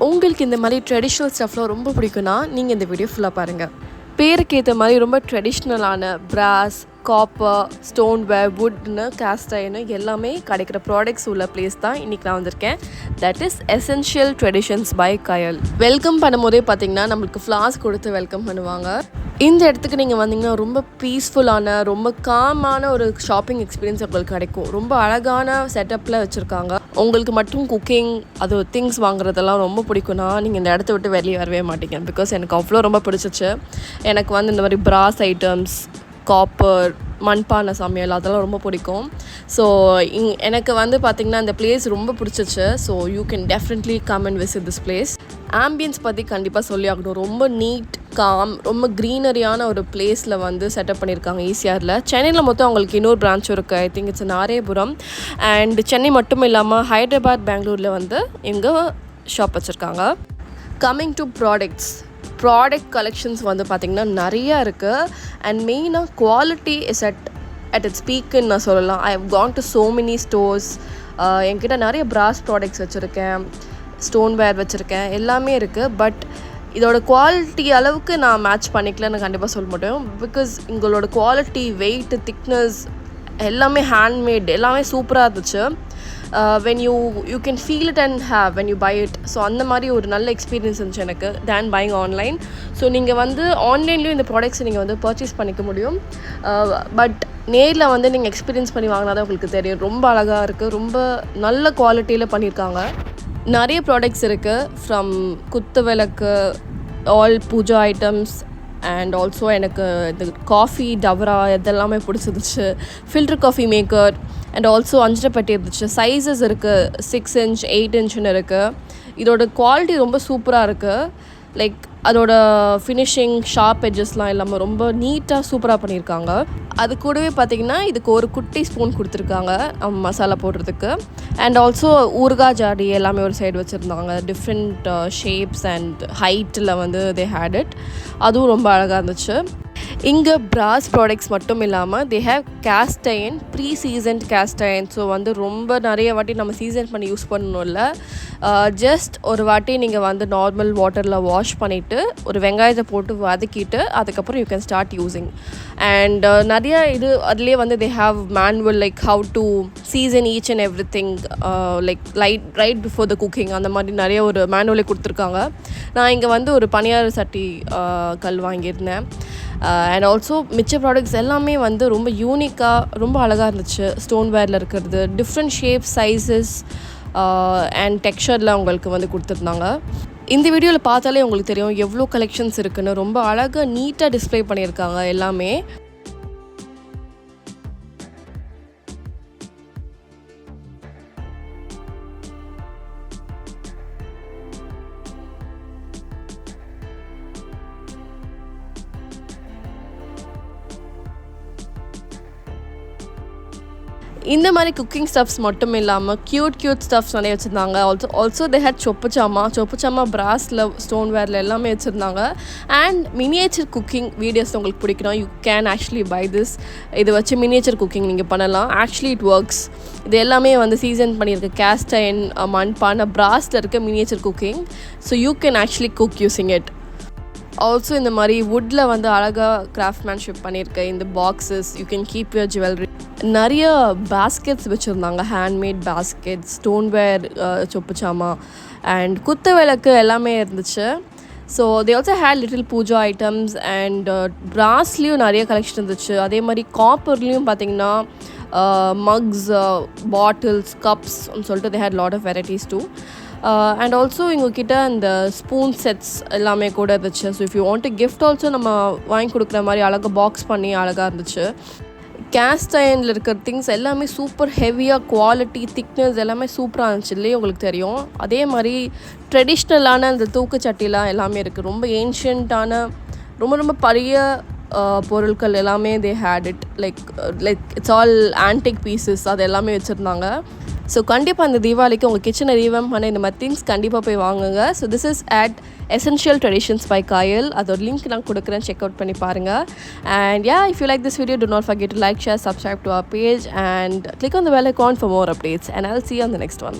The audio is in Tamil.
உங்களுக்கு இந்த மாதிரி ட்ரெடிஷ்னல் ஸ்டஃப்லாம் ரொம்ப பிடிக்கும்னா நீங்கள் இந்த வீடியோ ஃபுல்லாக பாருங்கள். பேருக்கு ஏற்ற மாதிரி ரொம்ப ட்ரெடிஷ்னலான பிராஸ், காப்பர், ஸ்டோன்வேர், வுட்னு, கேஸ்ட் அயர்னு எல்லாமே கிடைக்கிற ப்ராடக்ட்ஸ் உள்ள பிளேஸ் தான் இன்றைக்கி நான் வந்திருக்கேன். That is essential traditions by Kayal. Welcome பண்ணும்போதே பார்த்தீங்கன்னா நம்மளுக்கு ஃப்ளாஸ் கொடுத்து வெல்கம் பண்ணுவாங்க. இந்த இடத்துக்கு நீங்கள் வந்தீங்கன்னா ரொம்ப பீஸ்ஃபுல்லான, ரொம்ப காமான ஒரு ஷாப்பிங் எக்ஸ்பீரியன்ஸ் உங்களுக்கு கிடைக்கும். ரொம்ப அழகான செட்டப்பில் வச்சுருக்காங்க. உங்களுக்கு மட்டும் குக்கிங் அது திங்ஸ் வாங்குறதெல்லாம் ரொம்ப பிடிக்கும்னா நீங்கள் இந்த இடத்த விட்டு வெளியே வரவே மாட்டீங்க. பிகாஸ் எனக்கு அவ்வளோ ரொம்ப பிடிச்சிச்சு. எனக்கு வந்து இந்த மாதிரி பிராஸ் ஐட்டம்ஸ், காப்பர், மண்பானை சமையல் அதெல்லாம் ரொம்ப பிடிக்கும். ஸோ எனக்கு வந்து பார்த்திங்கன்னா இந்த பிளேஸ் ரொம்ப பிடிச்சிச்சு. So you can definitely come and visit this place. Ambience பற்றி கண்டிப்பாக சொல்லி ஆகணும். ரொம்ப நீட், காம், ரொம்ப க்ரீனரியான ஒரு பிளேஸில் வந்து செட்டப் பண்ணியிருக்காங்க ECRல. சென்னையில் மொத்தம் அவங்களுக்கு இன்னொரு பிரான்ச் இருக்குது. ஐ திங்க் இட்ஸ் நாரேபுரம். அண்ட் சென்னை மட்டும் இல்லாமல் ஹைதராபாத், பெங்களூரில் வந்து எங்கே ஷாப் வச்சுருக்காங்க. கம்மிங் டு ப்ராடக்ட் கலெக்ஷன்ஸ் வந்து பார்த்திங்கன்னா நிறையா இருக்குது. அண்ட் மெயினாக குவாலிட்டி இஸ் அட் இட்ஸ் பீக்குன்னு நான் சொல்லலாம். I have gone to so many stores. என்கிட்ட நிறைய பிராஸ் ப்ராடக்ட்ஸ் வச்சுருக்கேன், ஸ்டோன்வேர் வச்சுருக்கேன், எல்லாமே இருக்குது. பட் இதோட குவாலிட்டி அளவுக்கு நான் மேட்ச் பண்ணிக்கலன்னு கண்டிப்பாக சொல்ல முடியும். பிகாஸ் உங்களோட குவாலிட்டி, வெயிட், திக்னஸ் எல்லாமே ஹேண்ட்மேட், எல்லாமே சூப்பராக இருந்துச்சு. when you can feel it and have when you buy it. So அந்த மாதிரி ஒரு நல்ல எக்ஸ்பீரியன்ஸ் இருந்துச்சு எனக்கு தேன் பையிங் ஆன்லைன். ஸோ நீங்கள் வந்து ஆன்லைன்லேயும் இந்த ப்ராடக்ட்ஸை நீங்கள் வந்து பர்ச்சேஸ் பண்ணிக்க முடியும். பட் நேரில் வந்து நீங்கள் எக்ஸ்பீரியன்ஸ் பண்ணி வாங்கினா தான் உங்களுக்கு தெரியும். ரொம்ப அழகாக இருக்குது, ரொம்ப நல்ல குவாலிட்டியில் பண்ணியிருக்காங்க. நிறைய ப்ராடக்ட்ஸ் இருக்குது. ஃப்ரம் குத்து விளக்கு, all puja items, and also எனக்கு இந்த காஃபி டவரா இதெல்லாமே பிடிச்சிருந்துச்சு. Filter coffee maker and also அஞ்சரைப்பட்டி இருந்துச்சு. சைஸஸ் இருக்குது, 6 inch 8 inchன்னு இருக்குது. இதோட குவாலிட்டி ரொம்ப சூப்பராக இருக்குது. லைக் அதோட ஃபினிஷிங், ஷார்ப் எட்ஜஸ்லாம் இல்லாமல் ரொம்ப நீட்டாக சூப்பராக பண்ணியிருக்காங்க. அது கூடவே பார்த்திங்கன்னா இதுக்கு ஒரு குட்டி ஸ்பூன் கொடுத்துருக்காங்க மசாலா போடுறதுக்கு. அண்ட் ஆல்சோ ஊறுகாய் ஜாடி எல்லாமே ஒரு சைடு வச்சுருந்தாங்க. டிஃப்ரெண்ட் ஷேப்ஸ் அண்ட் ஹைட்டில் வந்து தே ஹேட் இட். அதுவும் ரொம்ப அழகாக இருந்துச்சு. இங்கே பிராஸ் ப்ராடக்ட்ஸ் மட்டும் இல்லாமல் they have cast iron, preseasoned cast iron. So வந்து ரொம்ப நிறைய வாட்டி நம்ம சீசன் பண்ணி யூஸ் பண்ணணும்ல. ஜஸ்ட் ஒரு வாட்டி நீங்கள் வந்து நார்மல் வாட்டரில் வாஷ் பண்ணிவிட்டு ஒரு வெங்காயத்தை போட்டு வதக்கிட்டு அதுக்கப்புறம் you can start using. And நிறைய இது அதுலேயே வந்து they have manual like how to season each and every thing, like right before the cooking. அந்த மாதிரி நிறைய ஒரு மேனுவலே கொடுத்துருக்காங்க. நான் இங்கே வந்து ஒரு பனியார சட்டி கல் வாங்கியிருந்தேன். அண்ட் ஆல்சோ மிச்ச ப்ராடக்ட்ஸ் எல்லாமே வந்து ரொம்ப யூனிக்காக, ரொம்ப அழகாக இருந்துச்சு. ஸ்டோன்வேரில் இருக்கிறது டிஃப்ரெண்ட் ஷேப்ஸ், சைஸஸ் அண்ட் டெக்ஸ்சரில் உங்களுக்கு வந்து கொடுத்துருந்தாங்க. இந்த வீடியோவில் பார்த்தாலே உங்களுக்கு தெரியும் எவ்வளோ கலெக்ஷன்ஸ் இருக்குன்னு. ரொம்ப அழகாக நீட்டாக டிஸ்ப்ளே பண்ணியிருக்காங்க எல்லாமே. இந்த மாதிரி குக்கிங் ஸ்டஃப்ஸ் மட்டும் இல்லாமல் க்யூட் ஸ்டஃப்ஸ் நிறைய வச்சுருந்தாங்க. ஆல்சோ தே ஹேட் சொப்பு பிராஸில், ஸ்டோன்வேரில் எல்லாமே வச்சுருந்தாங்க. அண்ட் மினியேச்சர் குக்கிங் வீடியோஸ் உங்களுக்கு பிடிக்கணும், you can actually buy this. இதை வச்சு மினியேச்சர் குக்கிங் நீங்கள் பண்ணலாம். Actually it works. இது எல்லாமே வந்து சீசன் பண்ணியிருக்க கேஸ்ட் அயர்ன், மண்பானை, பிராஸில் இருக்க miniature cooking. So you can actually cook using it. Also இந்த மாதிரி வுட்டில் வந்து அழகாக கிராஃப்ட்மேன்ஷிப் பண்ணியிருக்க இந்த boxes, you can keep your jewellery. நிறைய பேஸ்கெட்ஸ் வச்சுருந்தாங்க, ஹேண்ட்மேட் பேஸ்கெட்ஸ், ஸ்டோன்வேர், சொப்பு அண்ட் குத்து விளக்கு எல்லாமே இருந்துச்சு. So they also had little puja items. And பிராஸ்லேயும் நிறைய கலெக்ஷன் இருந்துச்சு. அதே மாதிரி காப்பர்லேயும் பார்த்திங்கன்னா மக்ஸ், பாட்டில்ஸ், கப்ஸ்ன்னு சொல்லிட்டு they had lot of varieties too. And also எங்ககிட்ட இந்த ஸ்பூன் செட்ஸ் எல்லாமே கூட இருந்துச்சு. So if you want to gift also நம்ம வாங்கி கொடுக்குற மாதிரி அழகாக பாக்ஸ் பண்ணி அழகாக இருந்துச்சு. கேஸ்ட் அயர்னில் இருக்கிற திங்ஸ் எல்லாமே சூப்பர் ஹெவியாக, குவாலிட்டி, திக்னஸ் எல்லாமே சூப்பராக இருந்துச்சு இல்லையே, உங்களுக்கு தெரியும். அதே மாதிரி ட்ரெடிஷ்னலான அந்த தூக்குச்சட்டிலாம் எல்லாமே இருக்குது. ரொம்ப ஏன்ஷியண்ட்டான, ரொம்ப பழைய பொருட்கள் எல்லாமே they had it. Like it's all antique pieces, அது எல்லாமே வச்சுருந்தாங்க. ஸோ கண்டிப்பாக அந்த தீபாவளிக்கு உங்கள் கிச்சனை ரீவெம்ப் பண்ண இந்த மாதிரி திங்ஸ் கண்டிப்பாக போய் வாங்குங்க. So this is at essential traditions by Kayal. அதோட லிங்க் நான் கொடுக்குறேன், செக் அவுட் பண்ணி பாருங்கள். And if you like this video, do not forget to like, share, subscribe to our page and click on the bell icon for more updates. And I'll see you on the next one.